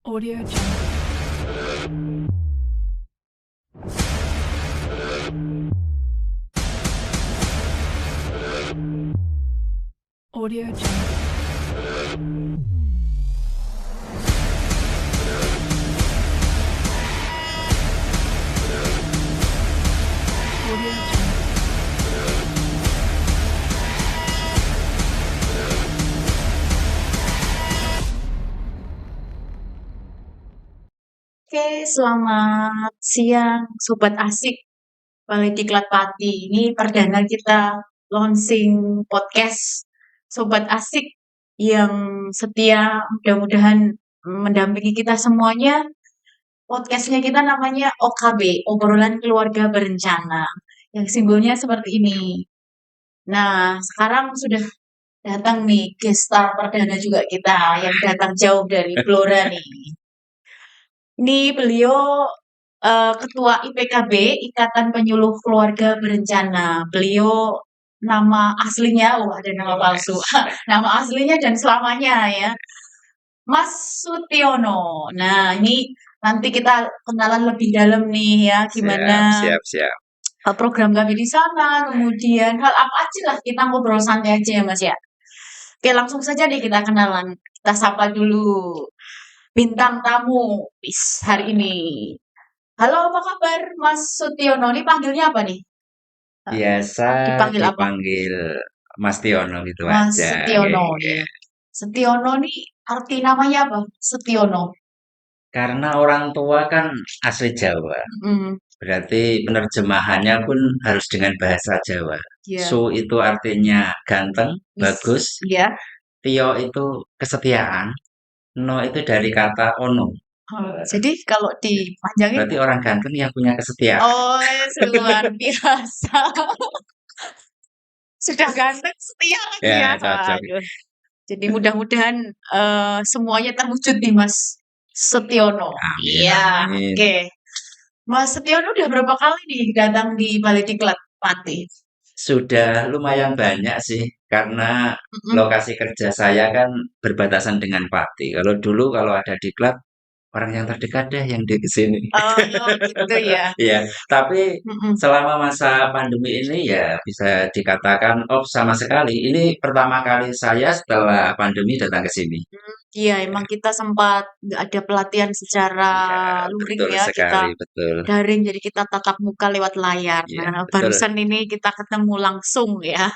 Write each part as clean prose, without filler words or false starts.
Audio Jungle. Audio Jungle. Audio Jungle. Oke, selamat siang Sobat Asik Balai Diklat Pati. Ini perdana kita launching podcast Sobat Asik yang setia mudah-mudahan mendampingi kita semuanya. Podcastnya kita namanya OKB, Obrolan Keluarga Berencana, yang simbolnya seperti ini. Nah, sekarang sudah datang nih guest star perdana juga kita yang datang jauh dari Blora nih. Ini beliau Ketua IPKB, Ikatan Penyuluh Keluarga Berencana. Beliau nama aslinya, ada nama palsu. Nama aslinya dan selamanya ya, Mas Sutiono. Nah, ini nanti kita kenalan lebih dalam nih ya, gimana Siap. program kami di sana, kemudian hal apa aja lah kita ngobrol santai aja ya Mas ya. Oke, langsung saja nih kita kenalan. Kita sapa dulu bintang tamu hari ini. Halo, apa kabar Mas Sutiono? Ini panggilnya apa nih? Biasa Dipanggil apa? dipanggil Mas Tiono gitu Mas aja. Setiono Iya. ya. Setiono nih arti namanya apa? Setiono. Karena orang tua kan asli Jawa, Hmm, berarti penerjemahannya pun harus dengan bahasa Jawa. ya. Su itu artinya ganteng, bagus. Ya. Tio itu kesetiaan. No itu dari kata ono. Jadi kalau dipanjangin, Berarti orang ganteng yang punya kesetiaan. oh luar biasa. Sudah ganteng setia lagi ya. Ya, cocok. Waduh. Jadi mudah-mudahan semuanya terwujud di Mas Setiono. Amin, Iya, amin. oke. Mas Setiono udah berapa kali nih datang di Balai Diklat Pati? Sudah lumayan banyak sih, karena Mm-mm. lokasi kerja saya kan berbatasan dengan Pati. Kalau ada diklat, orang yang terdekat deh yang di sini. Oh, gitu ya. Iya, tapi Mm-mm. selama masa pandemi ini ya bisa dikatakan off sama sekali. Ini pertama kali saya setelah pandemi datang ke sini. Iya, emang kita sempat nggak ada pelatihan secara Iya, luring betul ya, kita sekali, betul. daring, jadi kita tatap muka lewat layar. Iya, Nah, betul. barusan ini kita ketemu langsung ya.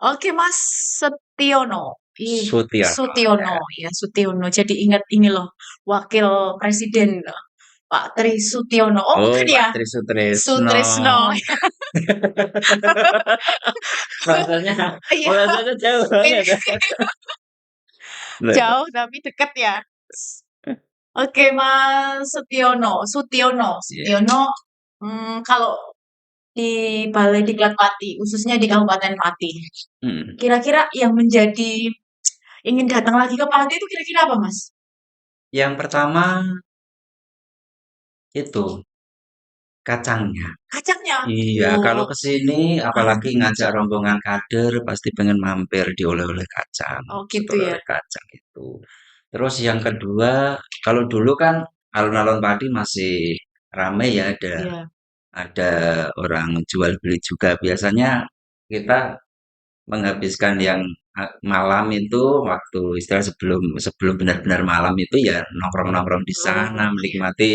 Oke, Mas Setiono. Sutiono. Sutiono ya, Sutiono. Jadi ingat ini loh, Wakil Presiden Pak Tri Sutiono. Oh, Oh, bukan Pak ya? Tri Sutrisno. Sutrisno. Bahasanya, Iya, bahasanya jauh ini banget. Loh, jauh tapi dekat ya. Oke, Mas Sutiono. Sutiono. iya. Sutiono, kalau di Balai Diklat Pati, khususnya di Kabupaten Pati, Hmm. kira-kira yang menjadi ingin datang lagi ke Pati itu kira-kira apa, Mas? Yang pertama itu kacangnya. Kacangnya. Iya, kalau Oh, ke sini apalagi ngajak rombongan kader pasti pengen mampir di oleh-oleh kacang, oh gitu setelah ya. oleh kacang itu. Terus yang kedua, kalau dulu kan alun-alun Pati masih ramai ya, Iya. ada orang jual beli juga. Biasanya kita menghabiskan yang malam itu waktu istilah sebelum sebelum benar-benar malam itu ya nongkrong-nongkrong di sana Oh, iya. menikmati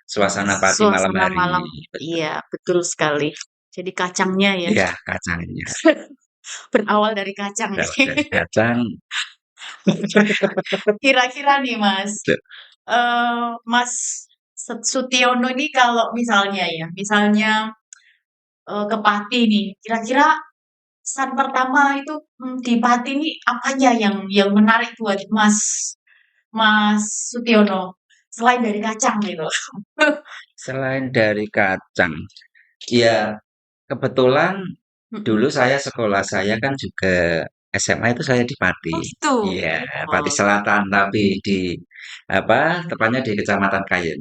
suasana Pati malam Suasana hari. malam. Betul. Iya, betul sekali. Jadi kacangnya ya. Ya, kacangnya. Berawal dari kacang. Dapat dari kacang. Kira-kira nih, Mas. Tuh. Mas Sutiono ini kalau misalnya ya, misalnya ke Pati nih, kira-kira kesan pertama itu di Pati ini apanya yang menarik buat Mas Mas Sutiono selain dari kacang gitu? Selain dari kacang, ya kebetulan Mm-mm. dulu sekolah saya kan juga SMA itu saya di Pati. Oh gitu. Iya, Pati Oh, Selatan, tapi di apa tepatnya di Kecamatan Kayen.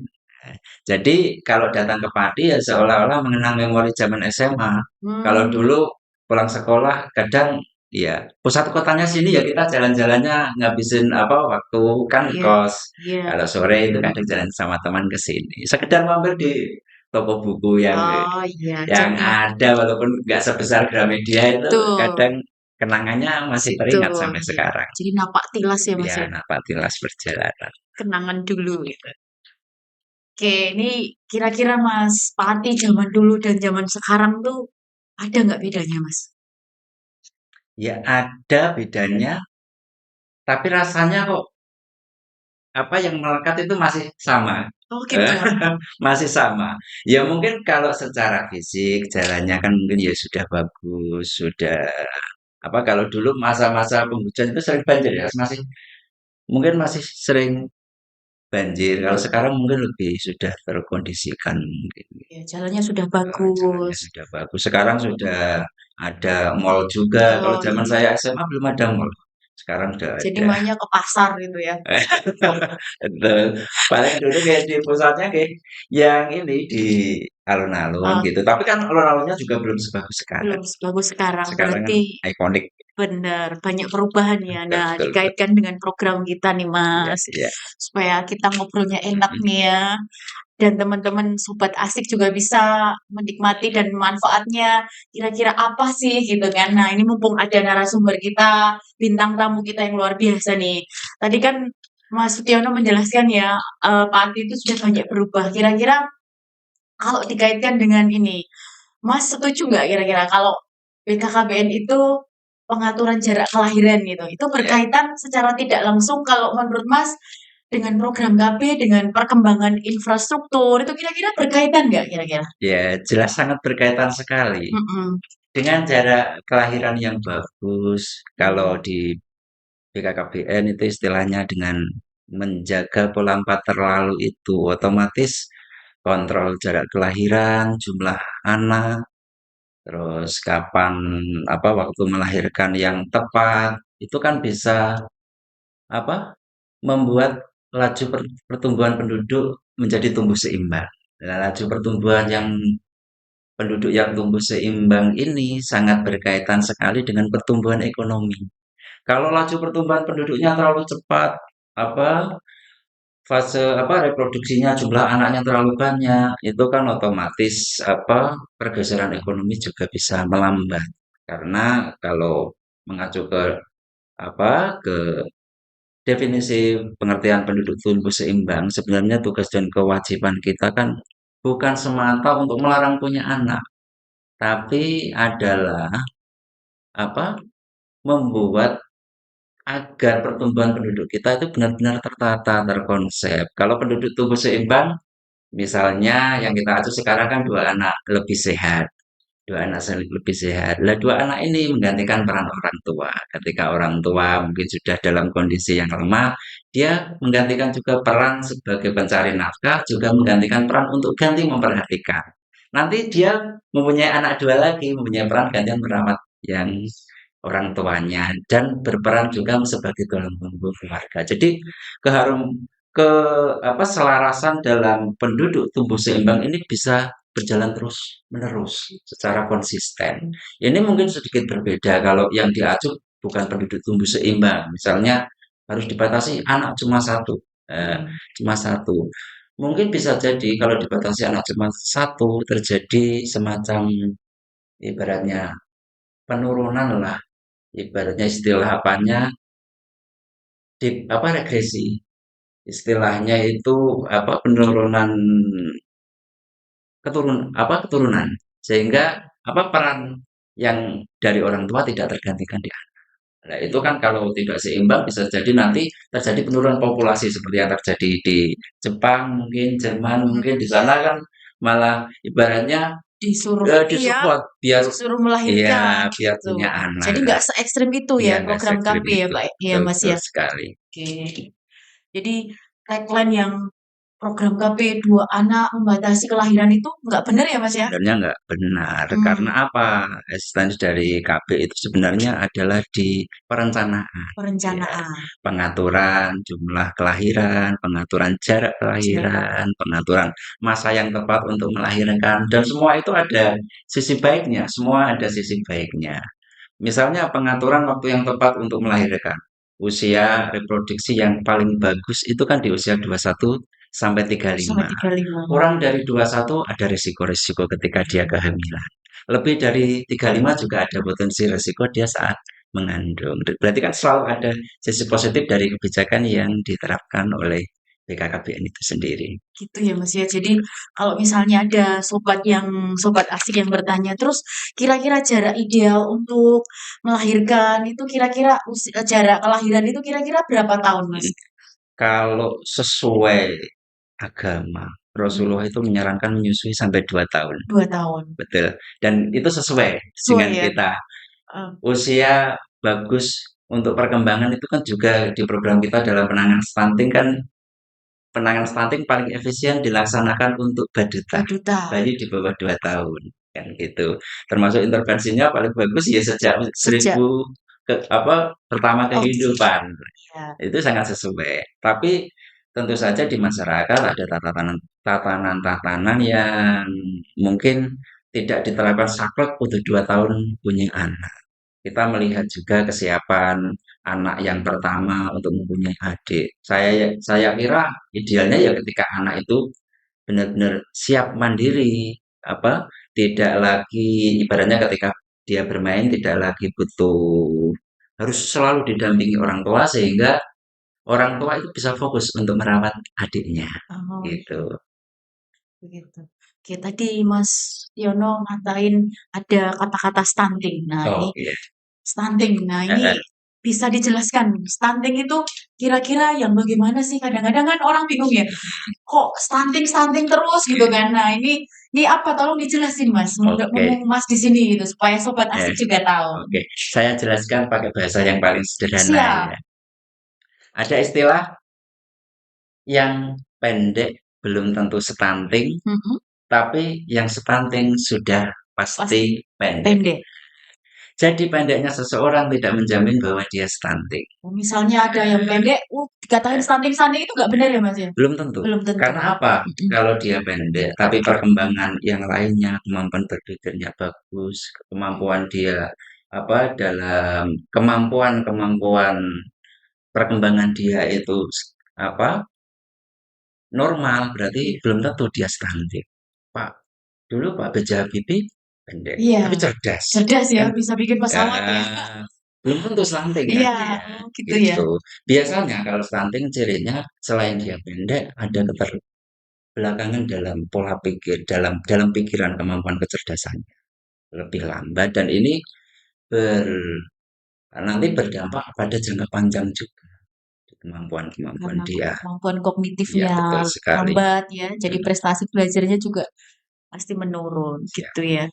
Jadi kalau datang ke Pati ya seolah-olah mengenang memori zaman SMA. Kalau hmm, dulu pulang sekolah kadang Iya, pusat kotanya sini ya kita jalan-jalannya ngabisin apa waktu kan Iya, kos. iya. Kalau sore itu kadang jalan sama teman ke sini. Sekedar mampir di toko buku Oh iya, yang jadi ada walaupun nggak sebesar Gramedia itu betul, kadang kenangannya masih teringat betul. sampai Iya. sekarang. Jadi napak tilas ya Mas Ya, ya, napak tilas perjalanan. kenangan dulu gitu. Oke, ini kira-kira Mas Pati zaman dulu dan zaman sekarang tuh ada nggak bedanya Mas? Ya ada bedanya, tapi rasanya kok apa yang melekat itu masih sama. Oh gitu. Masih sama. Ya mungkin kalau secara fisik jalannya kan mungkin ya sudah bagus, sudah apa kalau dulu masa-masa penghujan itu sering banjir ya, mungkin masih sering banjir. Kalau sekarang mungkin lebih sudah terkondisikan mungkin. Ya, jalannya sudah Jalannya bagus. sudah bagus. Sekarang sudah ada mall juga. Kalau Oh zaman iya. saya SMA belum ada mall. Sekarang sudah Jadi ada. mainnya ke pasar gitu ya. Betul. Paling dulu kayak di pusatnya kayak yang ini di alun-alun Oh, gitu. Tapi kan alun-alunnya juga belum sebagus sekarang. belum sebagus sekarang. Sekarang kan Berarti ikonik. benar banyak perubahan ya. Betul, Nah, betul, betul. dikaitkan dengan program kita nih Iya, Mas, iya. supaya kita ngobrolnya enak Mm-mm. nih ya. Dan teman-teman sobat asik juga bisa menikmati dan manfaatnya kira-kira apa sih gitu kan. Nah, ini mumpung ada narasumber kita, bintang tamu kita yang luar biasa nih. Tadi kan Mas Sutiono menjelaskan ya, Pak Ati itu sudah banyak berubah. Kira-kira kalau dikaitkan dengan ini, Mas setuju nggak kira-kira kalau BKKBN itu pengaturan jarak kelahiran gitu, itu Ya, berkaitan secara tidak langsung kalau menurut Mas dengan program KB, dengan perkembangan infrastruktur, itu kira-kira berkaitan nggak kira-kira? ya, jelas sangat berkaitan sekali. Mhm. Dengan jarak kelahiran yang bagus, kalau Iya. di BKKBN itu istilahnya dengan menjaga pola 4 terlalu itu otomatis kontrol jarak kelahiran, jumlah anak, terus kapan apa waktu melahirkan yang tepat, itu kan bisa apa membuat laju pertumbuhan penduduk menjadi tumbuh seimbang. Nah, laju pertumbuhan yang penduduk yang tumbuh seimbang ini sangat berkaitan sekali dengan pertumbuhan ekonomi. Kalau laju pertumbuhan penduduknya terlalu cepat, apa fase apa reproduksinya jumlah anaknya terlalu banyak, itu kan otomatis apa pergeseran ekonomi juga bisa melambat. Karena kalau mengacu ke apa ke definisi pengertian penduduk tumbuh seimbang, sebenarnya tugas dan kewajiban kita kan bukan semata untuk melarang punya anak, tapi adalah apa membuat agar pertumbuhan penduduk kita itu benar-benar tertata, terkonsep. Kalau penduduk tumbuh seimbang, misalnya yang kita acu sekarang kan 2 anak lebih sehat, 2 anak lebih sehat. Lah 2 anak ini menggantikan peran orang tua. Ketika orang tua mungkin sudah dalam kondisi yang lemah, dia menggantikan juga peran sebagai pencari nafkah, juga menggantikan peran untuk ganti memperhatikan. Nanti dia mempunyai anak 2 lagi, mempunyai peran gantian merawat yang orang tuanya dan berperan juga sebagai tulang punggung keluarga. Jadi keharum ke apa selarasan dalam penduduk tumbuh seimbang ini bisa berjalan terus menerus secara konsisten. Ini mungkin sedikit berbeda kalau yang diacu bukan penduduk tumbuh seimbang. Misalnya harus dibatasi anak cuma satu, cuma satu. Mungkin bisa jadi kalau dibatasi anak cuma satu terjadi semacam ibaratnya penurunan lah, ibaratnya istilah apanya di apa regresi. Istilahnya itu apa penurunan keturunan sehingga apa peran yang dari orang tua tidak tergantikan di anak. Nah, itu kan kalau tidak seimbang bisa jadi nanti terjadi penurunan populasi seperti yang terjadi di Jepang mungkin Jerman mungkin di sana kan malah ibaratnya Disuruh ini ya, disupport biar disuruh iya melahirkan biar gitu. punya Jadi anak nggak se-ekstrim itu iya ya nggak program sekrim KB ya itu Pak ya betul Mas betul ya? sekali. Oke. Jadi tagline yang program KB 2 anak membatasi kelahiran itu nggak benar ya Mas ya? Sebenarnya nggak benar. Karena Hmm, apa? Esensi dari KB itu sebenarnya adalah di perencanaan. Ya, perencanaan. pengaturan jumlah kelahiran, pengaturan jarak Jarak. kelahiran, pengaturan masa yang tepat untuk melahirkan, dan semua itu ada sisi baiknya. Semua ada sisi baiknya. Misalnya pengaturan waktu yang tepat untuk melahirkan. Usia reproduksi yang paling bagus itu kan di usia 21 sampai Sampai 35. 35. Kurang dari 21 ada risiko-risiko ketika dia kehamilan. Lebih dari 35 juga ada potensi risiko dia saat mengandung. Berarti kan selalu ada sisi positif dari kebijakan yang diterapkan oleh BKKBN itu sendiri. Gitu ya Mas ya. Jadi kalau misalnya ada sobat asik yang bertanya, terus kira-kira jarak ideal untuk melahirkan itu kira-kira jarak kelahiran itu kira-kira berapa tahun Mas? Mm. Kalau sesuai agama, Hmm, Rasulullah itu menyarankan menyusui sampai 2 tahun. 2 tahun. Betul. Dan itu sesuai Sesuai dengan ya. kita. Eh, Usia bagus untuk perkembangan itu kan juga di program kita dalam penanganan stunting paling efisien dilaksanakan untuk balita, 2 juta. bayi di bawah 2 tahun kan gitu. Termasuk intervensinya paling bagus ya sejak Sejak pertama oh kehidupan. ya. Itu sangat sesuai. Tapi tentu saja di masyarakat ada tatanan-tatanan yang mungkin tidak diterapkan saklek untuk 2 tahun punya anak. Kita melihat juga kesiapan anak yang pertama untuk mempunyai adik. Saya kira idealnya ya ketika anak itu benar-benar siap mandiri, tidak lagi ibaratnya ketika dia bermain tidak lagi butuh harus selalu didampingi orang tua sehingga orang tua itu bisa fokus untuk merawat adiknya, Oh gitu. begitu. Oke, tadi Mas Yono ngatain ada kata-kata stunting. Nah, ini Oh iya, stunting. Nah, ini heeh, bisa dijelaskan. Stunting itu kira-kira yang bagaimana sih? Kadang-kadang kan orang bingung ya, kok stunting-stunting terus gitu kan. Nah, ini apa? Tolong dijelasin, Mas. oke, Mumpung Mas di sini gitu supaya sobat eh, asik juga tahu. oke. Saya jelaskan pakai bahasa yang paling sederhana Siap. ya. Ada istilah yang pendek belum tentu stunting, Mhm. tapi yang stunting sudah Pasti pasti pendek. pendek. Jadi pendeknya seseorang tidak menjamin bahwa dia stunting. Oh, misalnya ada yang pendek, dikatakan stunting-stunting itu nggak benar ya, Mas ya? Belum tentu. Belum tentu. Karena apa? Mhm. Kalau dia pendek, tapi perkembangan yang lainnya, kemampuan berpikirnya bagus, kemampuan dia dalam kemampuan perkembangan dia itu apa normal, berarti belum tentu dia stunting. Pak, dulu Pak B.J. Habibie pendek, Iya, tapi cerdas, cerdas ya, kan? bisa bikin Ya, pesawat ya. belum tentu stunting kan Iya, dia, oh gitu ya. gitu. Biasanya kalau stunting cirinya selain dia pendek, ada belakangan dalam pola pikir, dalam dalam pikiran kemampuan kecerdasannya lebih lambat dan ini ber, nanti berdampak pada jangka panjang juga kemampuan-kemampuan Karena dia. kemampuan Ya, kognitifnya betul sekali. lambat ya, jadi Mm, prestasi belajarnya juga pasti menurun siap. gitu ya.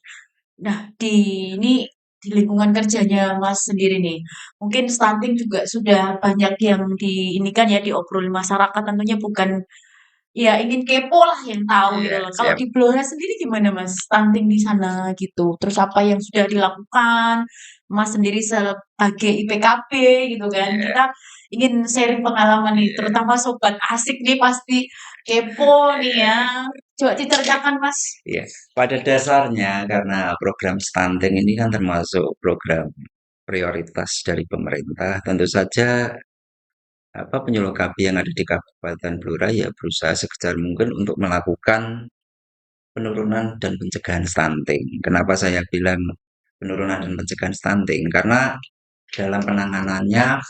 Nah, ini di lingkungan kerjanya Mas sendiri nih, mungkin stunting juga sudah banyak yang ini kan ya diobrolin masyarakat tentunya bukan ya ingin kepo lah yang tahu gitu Iya, loh. Kalau siap. di Blora sendiri gimana Mas stunting di sana gitu? Terus apa yang sudah dilakukan? Mas sendiri sebagai IPKP gitu kan. Iya, Kita ingin sharing pengalaman nih, iya, terutama sobat asik nih pasti kepo nih ya. Coba diceritakan Mas. iya. Pada dasarnya karena program stunting ini kan termasuk program prioritas dari pemerintah, tentu saja penyuluh KB yang ada di Kabupaten Blora ya berusaha sekejar mungkin untuk melakukan penurunan dan pencegahan stunting. Kenapa saya bilang penurunan dan pencegahan stunting? Karena dalam penanganannya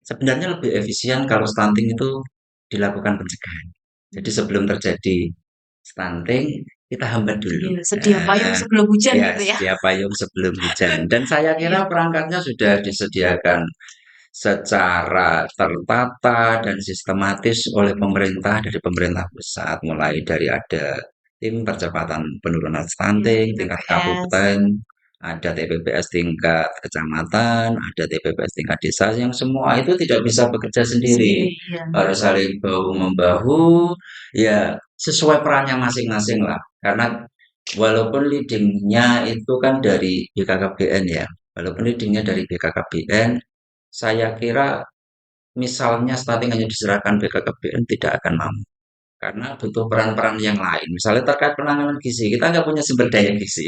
sebenarnya lebih efisien kalau stunting itu dilakukan pencegahan. Jadi sebelum terjadi stunting, kita hambat dulu. Iya, sedia payung Nah, sebelum hujan ya, gitu ya. sedia payung sebelum hujan. Dan saya kira Iya. perangkatnya sudah disediakan secara tertata dan sistematis oleh pemerintah dari pemerintah pusat, mulai dari ada tim percepatan penurunan Iya, stunting tingkat TPPS. kabupaten, ada TPPS tingkat kecamatan, ada TPPS tingkat desa, yang semua itu tidak bisa bekerja sendiri, Sendiri, iya. harus saling bahu membahu, ya sesuai perannya masing-masing lah. Karena walaupun leadingnya itu kan dari BKKBN ya, walaupun leadingnya dari BKKBN, saya kira misalnya stunting hanya diserahkan BKKBN tidak akan mampu. karena butuh peran-peran yang lain. Misalnya terkait penanganan gizi, kita nggak punya sumber daya gizi.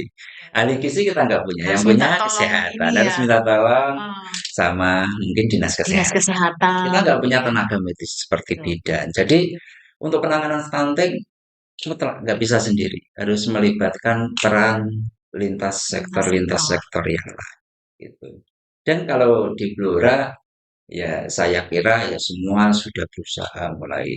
Ahli gizi kita nggak punya, yang Harus minta punya tolong kesehatan. ini Harus ya, minta tolong heeh, sama mungkin dinas dinas kesehatan. Kita kesehatan nggak gitu punya ya. tenaga medis seperti Betul. bidan. Jadi untuk penanganan stunting mutlak nggak bisa sendiri, harus melibatkan peran lintas Sektor. sektor yang lain gitu. Dan kalau di Blora ya saya kira ya semua sudah berusaha mulai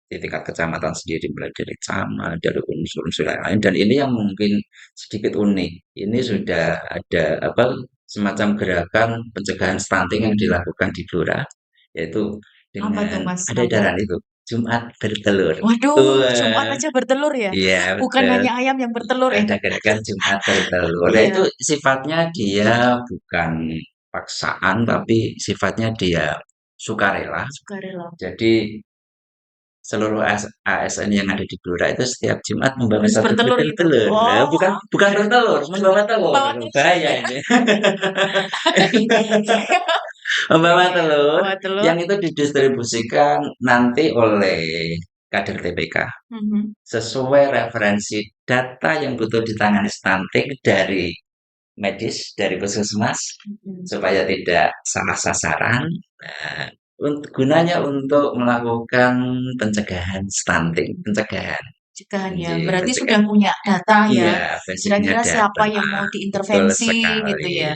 di tingkat kecamatan sendiri, mulai dari camat, dari unsur-unsur yang lain. Dan ini yang mungkin sedikit unik. Ini sudah ada apa semacam gerakan pencegahan stunting yang dilakukan di Blora, yaitu Apa tuh dengan Mas ada namanya? edaran itu Jumat bertelur. Waduh, Jumat Wah, aja bertelur ya? iya Bukan betul. hanya ayam yang bertelur ya? Ada gerakan Jumat bertelur. Nah, itu Iya, sifatnya dia bukan paksaan, tapi sifatnya dia sukarela. sukarela. Jadi seluruh ASN yang ada di Blora itu setiap Jumat membawa Harus satu bertelur butir gitu? telur. Nah, Oh, bukan bukan bertelur, membawa telur. bawa telur Bahaya ya? ini. Iya, iya, Membawa iya. telur Bawa telur. yang itu didistribusikan nanti oleh kader TPK Mhm. sesuai referensi data yang butuh ditangani stunting dari medis, dari puskesmas, Mhm. supaya tidak salah sasaran. Nah, gunanya untuk melakukan pencegahan stunting, pencegahan, Pencegahan ya, Nggih, berarti sudah pencegahan. punya data ya, Iya, basicnya kira-kira siapa data, yang mau betul diintervensi gitu sekali. ya.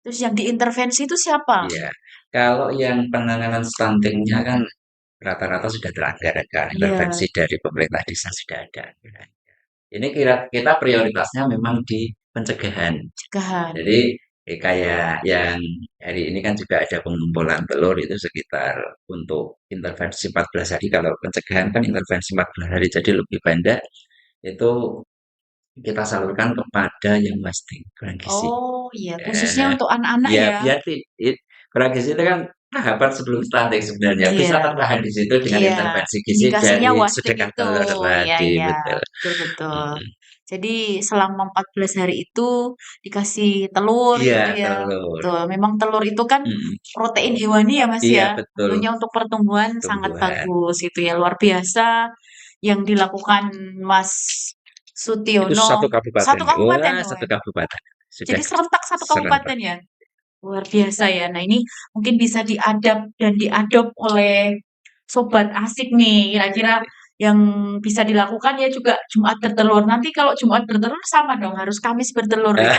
Terus yang diintervensi itu siapa? Iya, kalau yang penanganan stuntingnya kan rata-rata sudah teranggarkan, Iya, intervensi dari pemerintah desa sudah ada. Ini kira kita prioritasnya memang di pencegahan. pencegahan. Jadi kayak yang hari ini kan juga ada pengumpulan telur itu sekitar untuk intervensi 14 hari. Kalau pencegahan kan intervensi 14 hari jadi lebih pendek. Itu kita salurkan kepada yang masih kurang gizi. Oh iya, khususnya Eh, untuk anak-anak ya ya. biar kurang gizi itu kan tahapan sebelum stunting sebenarnya bisa Iya, tertahan di situ dengan iya. intervensi gizi Indikasinya dari wasting sedekah itu. telur Iya, tadi iya. betul. Betul, betul. Mm-mm. Jadi selama 14 hari itu dikasih telur Iya gitu ya. telur. Betul. Memang telur itu kan Mm-mm. protein hewani ya Mas Iya ya. betul Tentunya untuk pertumbuhan sangat tumbuhan. bagus gitu ya. Luar biasa yang dilakukan Mas Itu Sutiono. satu kabupaten. Satu kabupaten Wah, loh. satu kabupaten. Sudah Jadi serentak satu serentak. kabupaten ya. Luar biasa ya. Nah, ini mungkin bisa diadap dan diadop oleh sobat asik nih. Kira-kira yang bisa dilakukan ya juga Jumat bertelur. Nanti kalau Jumat bertelur sama dong, harus Kamis bertelur ya.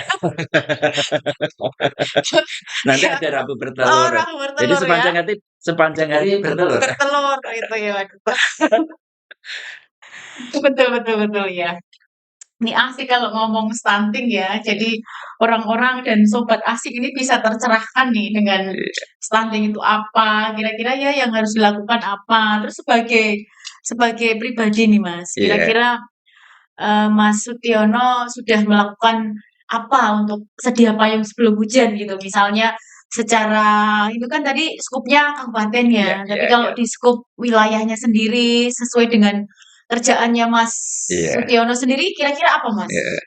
Nanti Ya, ada Rabu bertelur. orang Jadi bertelur ya. sepanjang hari bertelur. Bertelur gitu ya. Waduh. Betul, betul, betul ya. Ini asik kalau ngomong stunting ya. Jadi orang-orang dan sobat asik ini bisa tercerahkan nih dengan stunting itu apa, kira-kira ya yang harus dilakukan apa. Terus sebagai sebagai pribadi nih Mas, Iya. kira-kira Mas Sutiono sudah melakukan apa untuk sedia payung sebelum hujan gitu. Misalnya secara itu kan tadi skupnya kabupaten Iya, ya, tapi iya, kalau iya. di skup wilayahnya sendiri sesuai dengan kerjaannya Mas Iya, Sutiono sendiri kira-kira apa Mas? iya.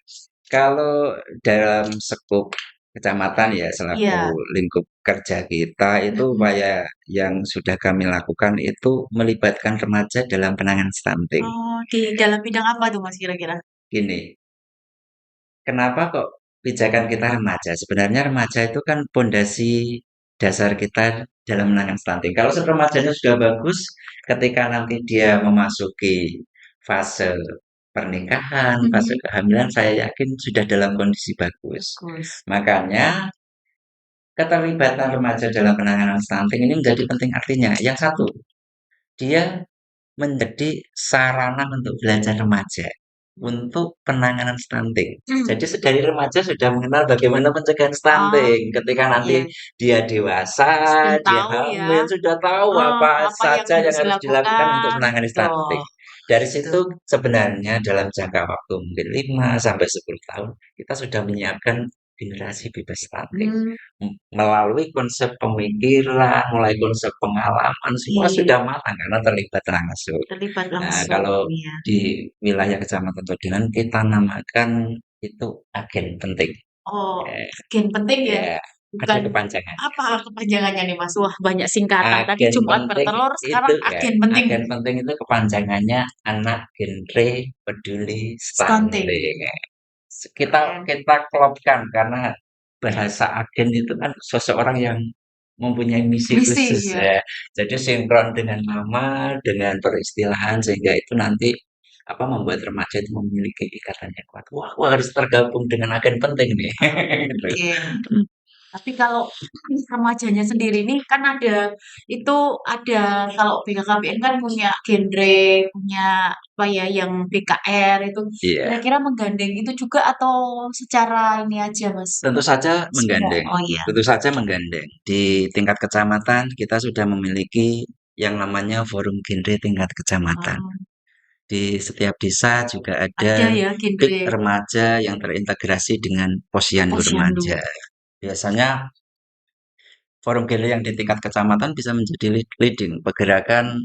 Kalau dalam skup kecamatan ya selaku Iya, lingkup kerja kita itu mhm. upaya yang sudah kami lakukan itu melibatkan remaja dalam penanganan stunting. Oh, di dalam bidang apa tuh Mas kira-kira? Gini, kenapa kok pijakan kita remaja? Sebenarnya remaja itu kan pondasi dasar kita dalam menangani stunting. Kalau remajanya sudah bagus, ketika nanti dia memasuki fase pernikahan, fase Mhm, kehamilan, saya yakin sudah dalam kondisi bagus. bagus. Makanya keterlibatan remaja dalam penanganan stunting ini menjadi penting artinya. Yang satu, dia menjadi sarana untuk belajar remaja untuk penanganan stunting. Jadi dari remaja sudah mengenal bagaimana pencegahan Ah, stunting. Ketika nanti iya, dia dewasa, sudah dia tahu ya, hamil, sudah tahu apa apa yang saja yang harus harus dilakukan untuk dilakukan, menangani betul, stunting. Dari betul. situ sebenarnya dalam jangka waktu mungkin 5 sampai 10 tahun kita sudah menyiapkan generasi bebas stunting. Mmm, Melalui konsep pemikiran, mulai konsep pengalaman, iya, semua iya, sudah matang karena terlibat langsung. terlibat Nah, langsung, kalau iya. di wilayah Kecamatan Todengan kita namakan itu agen penting. Oh, Ya, gen penting ya? ya. ada Bukan. kepanjangan. Apa kepanjangannya nih Mas? Wah, banyak singkatan. Tadi Agen Jumat penting bertelur, itu sekarang ya, agen penting. agen penting itu kepanjangannya anak genre peduli Stunting. stunting. Kita Keren. kita klopkan karena bahasa agen itu kan seseorang yang mempunyai misi Misi khusus ya. ya. Jadi sinkron dengan nama, dengan peristilahan sehingga itu nanti apa membuat remaja itu memiliki ikatan yang kuat. Wah, aku harus tergabung dengan agen penting nih. Gitu. Oke. Tapi kalau remajanya sendiri nih kan ada kalau BKKBN kan punya genre, punya apa ya yang BKR itu Iya. kira-kira menggandeng itu juga atau secara ini aja Mas? Tentu saja Semua. menggandeng, Oh iya. tentu saja menggandeng. Di tingkat kecamatan kita sudah memiliki yang namanya forum genre tingkat kecamatan. Oh, Di setiap desa juga ada ada ya PIK genre remaja yang terintegrasi dengan Posyandu posyandu. remaja. Biasanya forum genre yang di tingkat kecamatan bisa menjadi leading pergerakan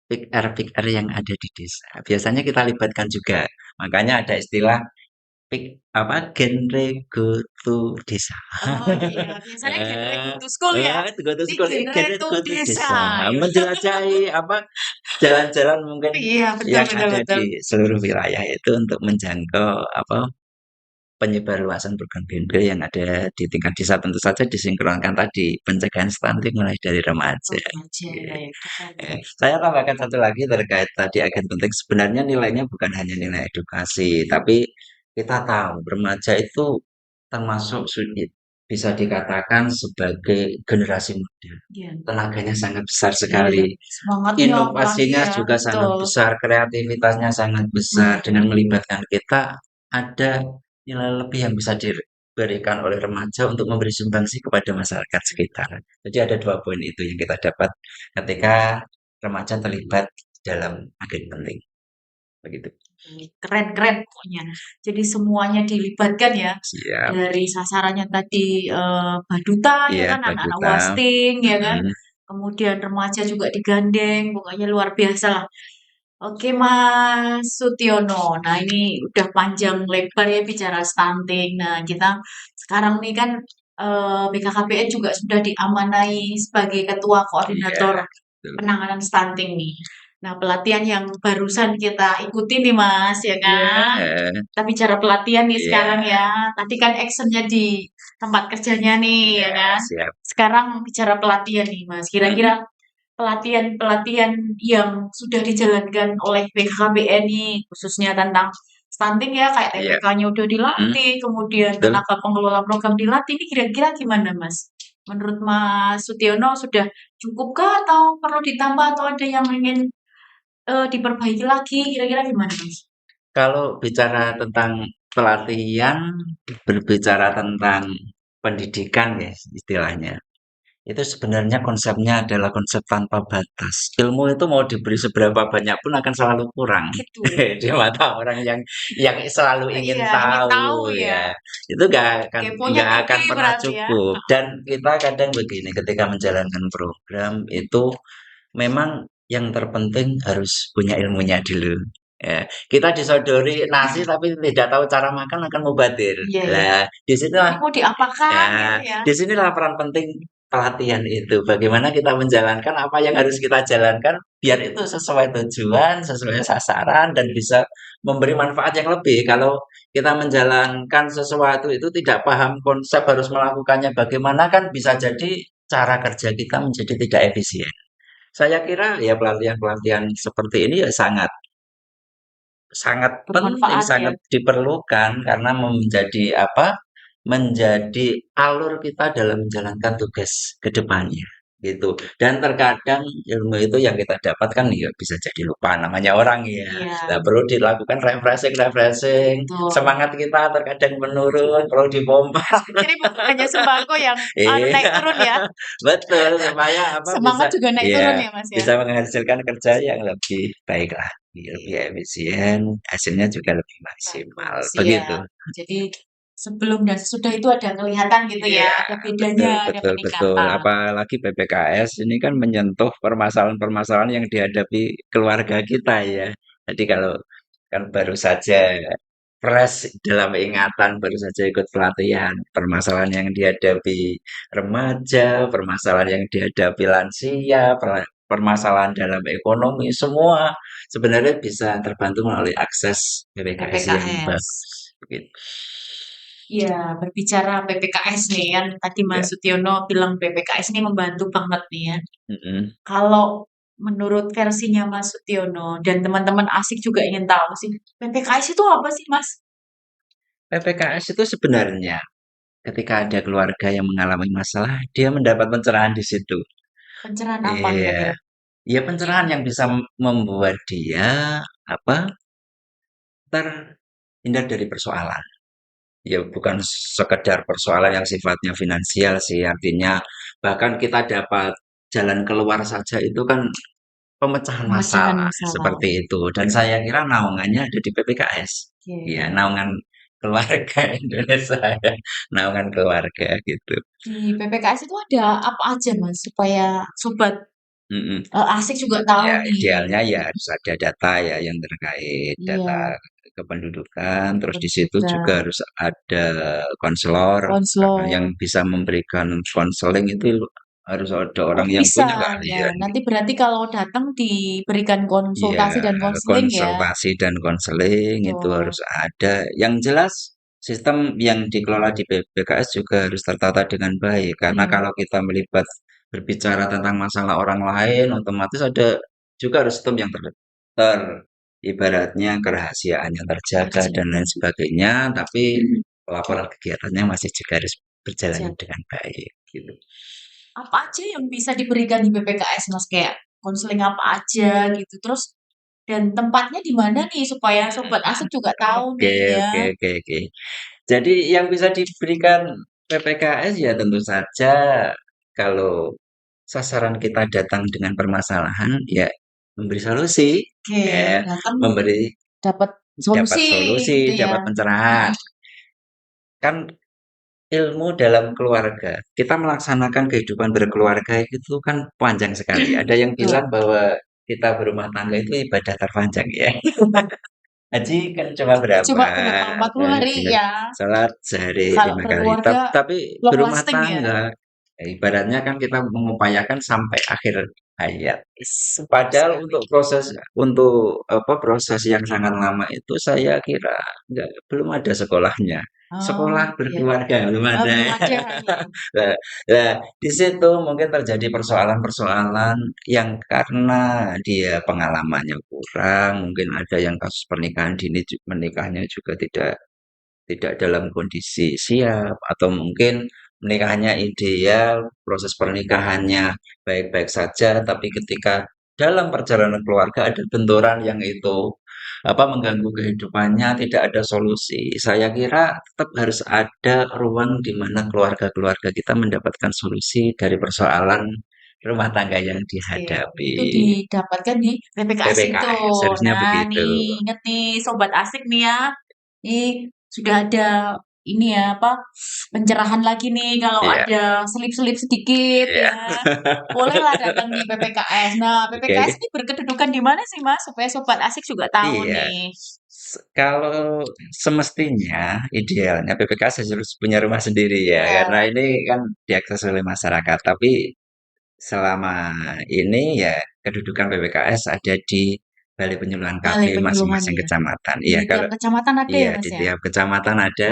PIK R yang ada di desa. Biasanya kita libatkan juga. Makanya ada istilah PIK apa genre go to desa. Oh iya, biasanya genre go to school ya. Go to Ini school ini genre genre to go to desa. desa. Menjelajahi apa jalan-jalan mungkin Iya, betul yang betul ada betul. di seluruh wilayah itu untuk menjangkau apa penyebarluasan program genre yang ada di tingkat desa tentu saja disinkronkan tadi pencegahan stunting mulai dari Oh, remaja. remaja ya, keren. Saya tambahkan satu lagi terkait tadi agen penting. Sebenarnya nilainya bukan hanya nilai edukasi, tapi kita tahu remaja itu termasuk sulit bisa dikatakan sebagai generasi muda. Iya. Tenaganya sangat besar Iya ya, sekali. semangatnya apalagi Inovasinya ya, juga sangat betul. besar, kreativitasnya sangat besar. Dengan Mhm. melibatkan kita, ada nilai lebih yang bisa diberikan oleh remaja untuk memberi sumbangsi kepada masyarakat sekitar. Jadi ada dua poin itu yang kita dapat ketika remaja terlibat dalam agen penting. Begitu. Keren-keren pokoknya. Jadi semuanya dilibatkan ya. Siap. Dari sasarannya tadi baduta ya Iya, kan, Mbak anak-anak Duta. wasting ya kan. Mm-mm. Kemudian remaja juga digandeng, pokoknya luar biasa lah. Oke Mas Sutiono, nah ini udah panjang lebar ya bicara stunting. Nah kita sekarang nih kan BKKBN juga sudah diamanai sebagai ketua Iya, koordinator betul. penanganan stunting nih. Nah pelatihan yang barusan kita ikuti nih Mas ya kan. Iya, Kita bicara pelatihan nih sekarang iya, ya. Tadi kan actionnya di tempat kerjanya nih ya iya, kan. siap. Sekarang bicara pelatihan nih Mas. Mm-mm. Kira-kira pelatihan-pelatihan yang sudah dijalankan oleh BKKBN nih, khususnya tentang stunting ya, kayak Iya, TPK-nya udah mm, dilatih, kemudian betul. tenaga pengelola program dilatih, ini kira-kira gimana Mas? Menurut Mas Sutiono sudah cukupkah atau perlu ditambah atau ada yang ingin diperbaiki lagi? Kira-kira gimana Mas? Kalau bicara tentang pelatihan, berbicara tentang pendidikan ya istilahnya. Itu sebenarnya konsepnya adalah konsep tanpa batas. Ilmu itu mau diberi seberapa banyak pun akan selalu kurang Gitu. di mata orang yang selalu ingin Iya, ingin tahu tahu ya. ya. Itu Keponya nggak akan tinggi pernah berarti ya. cukup. Dan kita kadang begini ketika menjalankan program itu memang yang terpenting harus punya ilmunya dulu. Ya, kita disodori nasi tapi tidak tahu cara makan akan mubadir. Iya ya. Lah, di situ Ini mau diapakan gitu ya, ya. di sinilah peran penting pelatihan itu. Bagaimana kita menjalankan apa yang harus kita jalankan biar itu sesuai tujuan, sesuai sasaran dan bisa memberi manfaat yang lebih. Kalau kita menjalankan sesuatu itu tidak paham konsep harus melakukannya bagaimana kan bisa jadi cara kerja kita menjadi tidak efisien. Saya kira ya pelatihan-pelatihan seperti ini ya sangat sangat penting, Bermanfaat ya. sangat diperlukan karena menjadi apa? Menjadi alur kita dalam menjalankan tugas ke depannya gitu. Dan terkadang ilmu itu yang kita dapatkan ya bisa jadi lupa namanya orang ya. Iya, Nah, perlu dilakukan refreshing, betul. semangat kita terkadang menurun, perlu dipompa. Jadi bukan hanya sembako yang naik Iya, turun ya. betul supaya apa bisa Semangat juga naik turun ya ya, Mas ya. bisa menghasilkan kerja yang lebih baik lah, lebih efisien, hasilnya juga lebih maksimal. Bagus, Begitu. iya. Jadi sebelum dan sesudah itu ada kelihatan gitu ya, Iya, ada betul, bedanya, ada betul, betul. peningkatan. Apalagi PPKS ini kan menyentuh permasalahan-permasalahan yang dihadapi keluarga kita ya. Jadi kalau kan baru saja fresh dalam ingatan, baru saja ikut pelatihan, permasalahan yang dihadapi remaja, permasalahan yang dihadapi lansia, permasalahan dalam ekonomi, semua sebenarnya bisa terbantu melalui akses PPKS yang PPKS. bagus. Gitu. Iya, berbicara PPKS nih kan tadi Mas Ya. Sutiono bilang PPKS ini membantu banget nih ya. Mm-mm. Kalau menurut versinya Mas Sutiono dan teman-teman asik juga ingin tahu sih, PPKS itu apa sih Mas? PPKS itu sebenarnya ketika ada keluarga yang mengalami masalah, dia mendapat pencerahan di situ. Pencerahan apa Iya, kira-kira? ya pencerahan yang bisa membuat dia apa terhindar dari persoalan. Ya bukan sekedar persoalan yang sifatnya finansial sih, artinya bahkan kita dapat jalan keluar saja itu kan pemecahan Pemecahan masalah masalah. seperti itu. Dan saya kira naungannya ada di PPKS. Ya, Oke. naungan keluarga Indonesia ya, naungan keluarga gitu. Di PPKS itu ada apa aja Mas supaya sobat Mm-mm. asik juga tahu Ya, nih. idealnya ya harus ada data ya yang terkait data Iya, kependudukan, terus di situ juga pendidikan, harus ada konselor karena yang konselor. bisa memberikan konseling itu harus ada Oh orang yang bisa punya ya. keahlian. Nanti berarti kalau datang diberikan konsultasi Ya, dan konseling ya. konsultasi dan konseling itu Betul. harus ada. Yang jelas sistem yang dikelola di BPKS juga harus tertata dengan baik karena Iya, kalau kita melibat berbicara tentang masalah orang lain otomatis ada juga harus sistem yang ibaratnya kerahasiaan yang terjaga dan lain kerjaan. sebagainya tapi laporan kegiatannya masih juga harus berjalan Kerjaan. dengan baik gitu. Apa aja yang bisa diberikan di BPKS Mas? Kayak konseling apa aja gitu. Terus dan tempatnya di mana nih supaya sobat asik juga tahu Oke, nih ya. oke, oke, oke. Jadi yang bisa diberikan PPKS ya tentu saja kalau sasaran kita datang dengan permasalahan ya memberi solusi, Oke, ya, datang memberi dapat dapat solusi solusi, gitu ya. dapat pencerahan. Kan ilmu dalam keluarga, kita melaksanakan kehidupan berkeluarga itu kan panjang sekali. Ada yang Betul. bilang bahwa kita berumah tangga itu ibadah terpanjang ya. Haji kan cuma berapa? Cuma berapa? 40 hari Benar. ya. Salat sehari Kalau 5 kali. berkeluarga Tapi long berumah lasting ya. tangga, ibaratnya kan kita mengupayakan sampai akhir hayat. Betul Padahal sekali. untuk apa proses yang sangat lama itu saya kira belum ada sekolahnya. Oh, Sekolah iya. berkeluarga belum ada. Belum ada ya. Nah, nah, di situ mungkin terjadi persoalan-persoalan yang karena dia pengalamannya kurang, mungkin ada yang kasus pernikahan dini menikahnya juga tidak tidak dalam kondisi siap atau mungkin menikahnya ideal, proses pernikahannya baik-baik saja, tapi ketika dalam perjalanan keluarga ada benturan yang itu apa mengganggu kehidupannya, tidak ada solusi. Saya kira tetap harus ada ruang di mana keluarga-keluarga kita mendapatkan solusi dari persoalan rumah tangga yang Oke, dihadapi. itu didapatkan di PPKS itu. PPKS harusnya Nah, begitu. nih inget nih sobat asik nih ya. Nih sudah ada ini ya apa pencerahan lagi nih kalau Iya, ada selip-selip sedikit iya. ya. Bolehlah datang di PPKS. Nah, PPKS Oke. ini berkedudukan di mana sih Mas? Supaya sobat asik juga tahu Iya, nih. kalau semestinya idealnya PPKS harus punya rumah sendiri ya, karena Ya, ini kan diakses oleh masyarakat. Tapi selama ini ya kedudukan PPKS ada di Balai Penyuluhan KB balai penyuluhan masing-masing ya. kecamatan. Di Iya, tiap kalau kecamatan ada ya iya Mas di ya. tiap kecamatan ada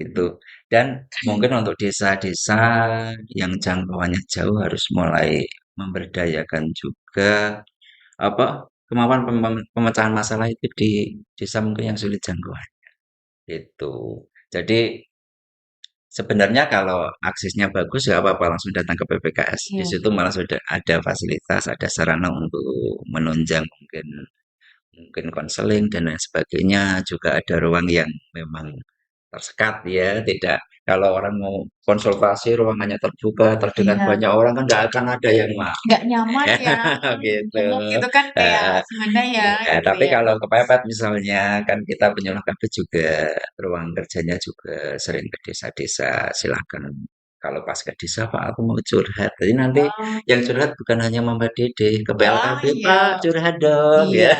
gitu. Dan mungkin untuk desa-desa yang jangkauannya jauh harus mulai memberdayakan juga apa kemampuan pemecahan masalah itu di desa mungkin yang sulit jangkauan itu. Jadi sebenarnya kalau aksesnya bagus nggak apa-apa langsung datang ke PPKS. Di Iya. situ malah sudah ada fasilitas, ada sarana untuk menunjang mungkin mungkin konseling dan lain sebagainya. Juga ada ruang yang memang tersekat ya, tidak kalau orang mau konsultasi ruangannya terbuka, terdengar Iya. banyak orang kan nggak akan ada yang mau. Nggak nyaman ya, Gitu. gemuk gitu kan kayak Eh, gimana ya ya, gitu tapi ya. kalau kepepet misalnya kan kita penyuluh KB juga ruang kerjanya juga sering ke desa-desa. Silakan kalau pas ke desa Pak aku mau curhat. Jadi nanti Oh, yang curhat bukan hanya Mbak Dede, ke oh PLKB iya, Pak curhat dong ya. iya.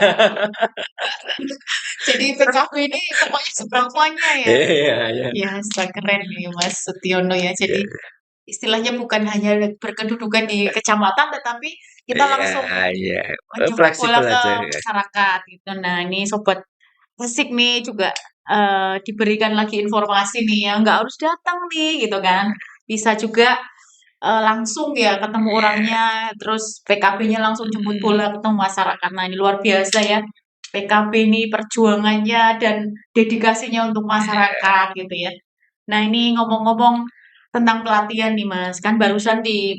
Jadi PKB ini pokoknya semuanya ya. Iya, iya. Ya, keren nih Mas Sutiono ya. Iya, Jadi istilahnya bukan hanya berkedudukan di kecamatan, tetapi kita iya, langsung iya. menjemput bola Fleksibel ke aja. masyarakat gitu. Nah, ini sobat asik nih juga diberikan lagi informasi nih ya, nggak harus datang nih gitu kan. Bisa juga langsung ya ketemu Iya. orangnya, terus PKB-nya langsung jemput Mm. bola ketemu masyarakat. Nah, ini luar biasa ya. PKB ini perjuangannya dan dedikasinya untuk masyarakat gitu ya. Nah, ini ngomong-ngomong tentang pelatihan nih Mas, kan barusan di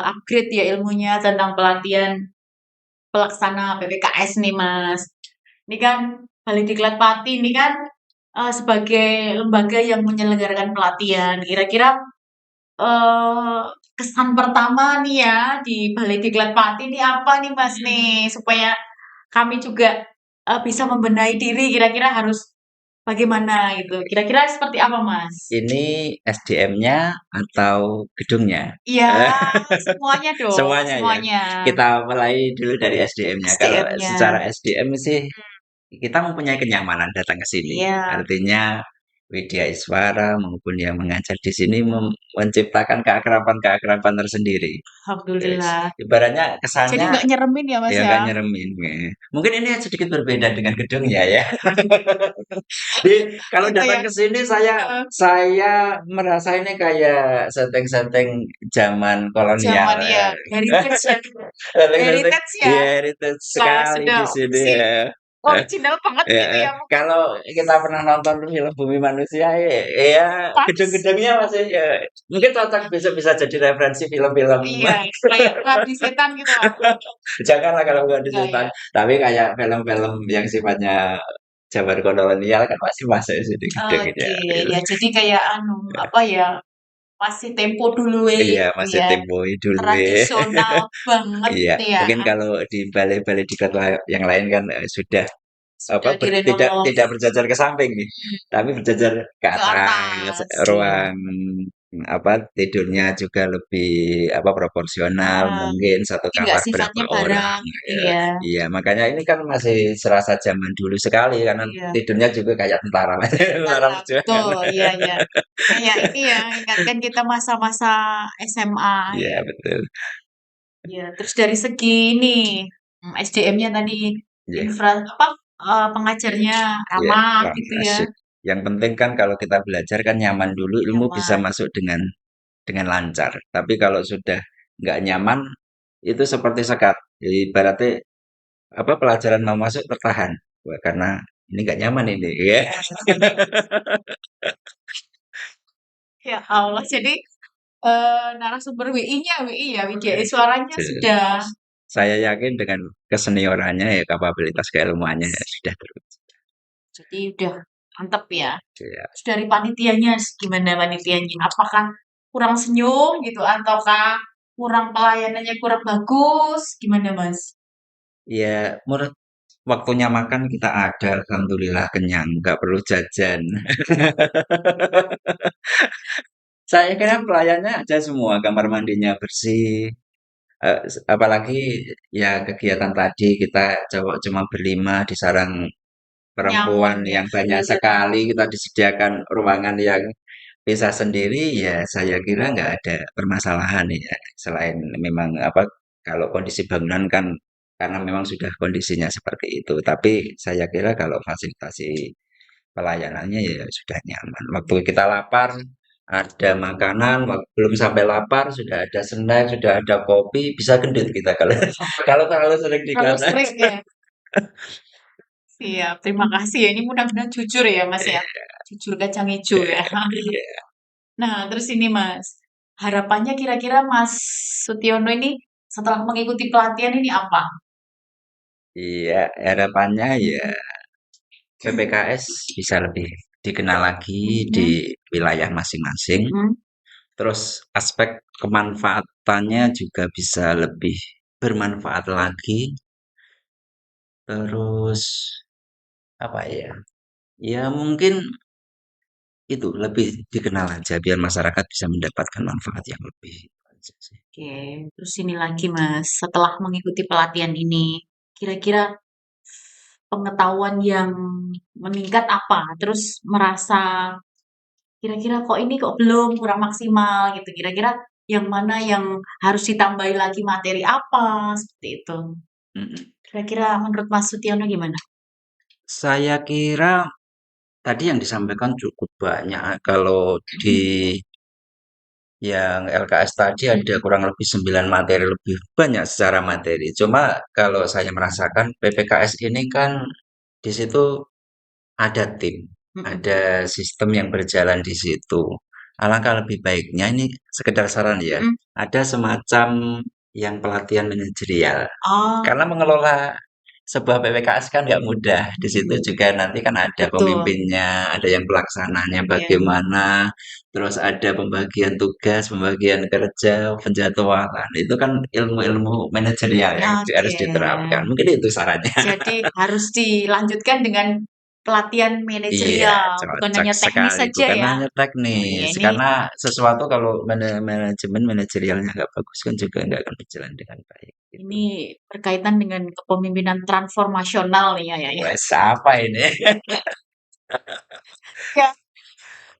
upgrade ya ilmunya tentang pelatihan pelaksana PPKS nih Mas. Ini kan Balai Diklat Pati ini kan sebagai lembaga yang menyelenggarakan pelatihan. Kira-kira eh, kesan pertama nih ya di Balai Diklat Pati ini apa nih Mas nih supaya kami juga bisa membenahi diri kira-kira harus bagaimana gitu. Kira-kira seperti apa Mas? Ini SDM-nya atau gedungnya? Iya, semuanya dong, Semuanya ya. semuanya. Kita mulai dulu dari SDM-nya. Kalau SDM-nya. secara SDM sih kita mempunyai kenyamanan datang ke sini. Iya, Artinya Widya Iswara maupun yang mengajar di sini menciptakan keakraban-keakraban tersendiri. Yes. alhamdulillah. Ibaratnya Jadi kesannya nggak nyeremin ya Mas ya ya? nggak nyeremin. Mungkin ini sedikit berbeda dengan gedungnya ya. Jadi kalau Ya datang kayak ke sini saya eh, saya merasa ini kayak setting-setting zaman kolonial. zaman ya heritage ya, Setting-setting heritage ya. ya heritage Lah sekali sudah di sini si ya. original banget Ya, gitu ya mungkin kalau kita pernah nonton film Bumi Manusia, ya pas. gedung-gedungnya masih ya, mungkin cocok besok bisa jadi referensi film-film. Iya, kayak pengabdi setan gitu Mas. Janganlah kalau bukan di Enggak setan. ya. Tapi kayak film-film yang sifatnya zaman kolonial kan masih masuk di gedungnya. Oke, ya jadi kayak anu apa ya masih tempo dulu Iya, gitu masih ya. tempoh dulu. Tradisional banget Iya, gitu ya. mungkin kalau di balai-balai di kota yang lain kan sudah apa Sudah tidak direnov tidak berjajar ke samping nih, tapi berjajar ke ke atas. atas ya. Ruang apa tidurnya juga lebih apa proporsional, Ah, mungkin satu jadi nggak kamar berapa sifatnya orang. barang. Ya. Iya, Iya, makanya ini kan masih serasa zaman dulu sekali karena iya. tidurnya juga kayak tentara, tentara Tentara, perjuangan. betul, iya iya. Kayak ini ya, ingatkan kita masa-masa SMA Iya ya. betul. Iya, terus dari segi ini SDM-nya tadi Iya, infra apa pengajarnya iya, ramah wah, gitu ya. asik. Yang penting kan kalau kita belajar kan nyaman dulu, ilmu bisa Nyaman. masuk dengan lancar. Tapi kalau sudah nggak nyaman, itu seperti sekat. Jadi ibaratnya apa pelajaran mau masuk tertahan. Wah, karena ini nggak nyaman ini, ya. Ya Allah, jadi narasumber WI ya, Widya suaranya Jadi, sudah saya yakin dengan keseniorannya ya kapabilitas keilmuannya ya sudah terus. jadi udah mantep ya. Ya, Terus dari panitianya gimana panitianya? Apakah kurang senyum gitu ataukah kurang pelayanannya kurang bagus? Gimana Mas? ya menurut waktunya makan kita ada, alhamdulillah kenyang, nggak perlu jajan. Saya kira pelayannya ada semua, kamar mandinya bersih. Apalagi ya kegiatan tadi kita cowok cuma berlima di sarang Nyaman perempuan ya. yang banyak sekali, kita disediakan ruangan yang bisa sendiri, ya saya kira nggak ada permasalahan ya. Selain memang apa, kalau kondisi bangunan kan karena memang sudah kondisinya seperti itu. Tapi saya kira kalau fasilitasi pelayanannya ya sudah nyaman. Waktu kita lapar, ada makanan, belum sampai lapar, sudah ada snack, sudah ada kopi, bisa gendut kita kalau kalau terlalu sering di Kalau sana. sering ya. Siap, terima kasih ya. Ini mudah-mudahan jujur ya Mas ya. Jujur kacang hijau ya. Iya, Nah, terus ini Mas, harapannya kira-kira Mas Sutiono ini setelah mengikuti pelatihan ini apa? iya, harapannya ya PPKS bisa lebih dikenal lagi di Mhm, wilayah masing-masing. mhm. Terus aspek kemanfaatannya juga bisa lebih bermanfaat lagi. Terus apa ya? Ya mungkin itu lebih dikenal aja biar masyarakat bisa mendapatkan manfaat yang lebih. Aja sih. Oke, terus ini lagi Mas, setelah mengikuti pelatihan ini, kira-kira pengetahuan yang meningkat apa? Terus merasa kira-kira kok ini kok belum, kurang maksimal gitu. Kira-kira yang mana yang harus ditambahi lagi materi apa? Seperti itu. Mhm. Kira-kira menurut Mas Sutiono gimana? Saya kira tadi yang disampaikan cukup banyak. Kalau di Mhm, yang LKS tadi ada mhm, kurang lebih 9 materi, lebih banyak secara materi. Cuma kalau saya merasakan PPKS ini kan di situ ada tim, mhm, ada sistem yang berjalan di situ. Alangkah lebih baiknya ini sekedar saran ya, mhm. ada semacam yang pelatihan manajerial. Karena Oh, mengelola sebuah PPKS kan nggak mudah. Di situ juga nanti kan ada betul. pemimpinnya, ada yang pelaksananya Iya. bagaimana, terus ada pembagian tugas, pembagian kerja, penjadwalan. Itu kan ilmu-ilmu manajerial yang harus Oke. diterapkan. Mungkin itu sarannya. Jadi harus dilanjutkan dengan pelatihan Iya, manajerial, bukan cocok hanya teknis sekali. saja Bukan ya. hanya Oh iya, teknis. ini Karena sesuatu kalau manajemen manajerialnya nggak bagus kan juga nggak akan berjalan dengan baik. Gitu. ini berkaitan dengan kepemimpinan transformasional nih ya. Wes, apa ini? Ya,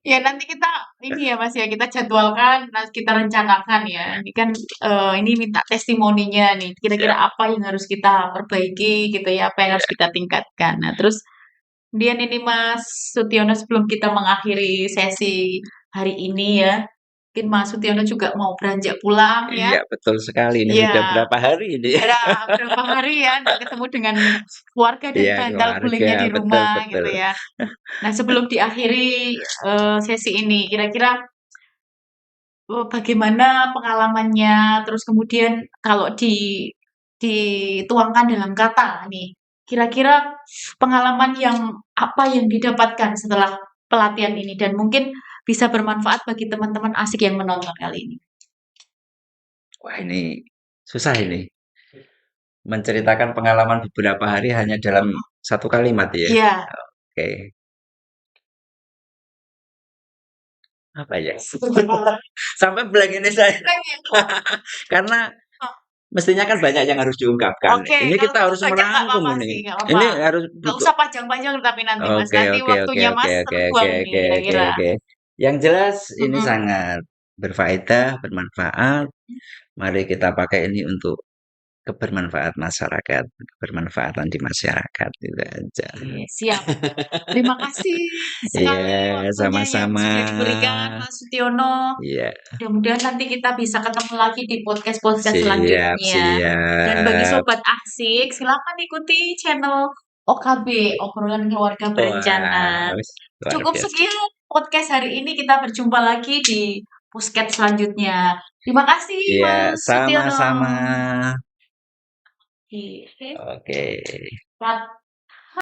ya nanti kita ini ya Mas ya, kita jadwalkan, nanti kita rencanakan ya. Ini kan ini minta testimoninya nih. Kira-kira Siap. apa yang harus kita perbaiki gitu ya, apa yang harus kita tingkatkan. Nah, terus kemudian ini Mas Sutiono sebelum kita mengakhiri sesi hari ini ya, mungkin Mas Sutiono juga mau beranjak pulang ya. Iya, betul sekali. Ini Ya, udah berapa hari ini? ada berapa hari ya nggak ketemu dengan keluarga dan Iya, bantal keluarga. gulingnya di Betul, rumah betul. gitu ya. Nah, sebelum diakhiri sesi ini, kira-kira bagaimana pengalamannya? Terus kemudian kalau dituangkan dalam kata nih, kira-kira pengalaman yang apa yang didapatkan setelah pelatihan ini dan mungkin bisa bermanfaat bagi teman-teman asik yang menonton kali ini? Wah, ini susah ini. Menceritakan pengalaman beberapa hari hanya dalam satu kalimat ya. Iya, Oke. Apa ya? beberapa Sampai blank ini saya. pengen. Karena mestinya kan banyak yang harus diungkapkan. Oke, Ini kalau kita terlalu harus banyak nggak merangkum apa-apa ini. sih, nggak apa-apa. Ini harus Nggak butuh. usah panjang-panjang tapi nanti Mas. Oke, Nanti oke, oke, waktunya oke, Mas oke, oke, terbuang ini oke, oke, kira-kira. oke. Yang jelas ini Mhm. sangat berfaedah, bermanfaat. Mari kita pakai ini untuk kebermanfaat masyarakat, kebermanfaatan di masyarakat itu aja. Oke, siap. Terima kasih Iya, sekali waktunya yang sama-sama. sudah diberikan Mas Sutiono. Iya, Mudah-mudahan nanti kita bisa ketemu lagi di podcast-podcast siap, selanjutnya. Dan bagi siap. sobat asik, silakan ikuti channel OKB, Obrolan Keluarga Wah, Berencana. luar Cukup biasa. sekian podcast hari ini. Kita berjumpa lagi di podcast selanjutnya. Terima kasih, Iya, Mas sama-sama. Sutiono. Oke. Oke. Cut.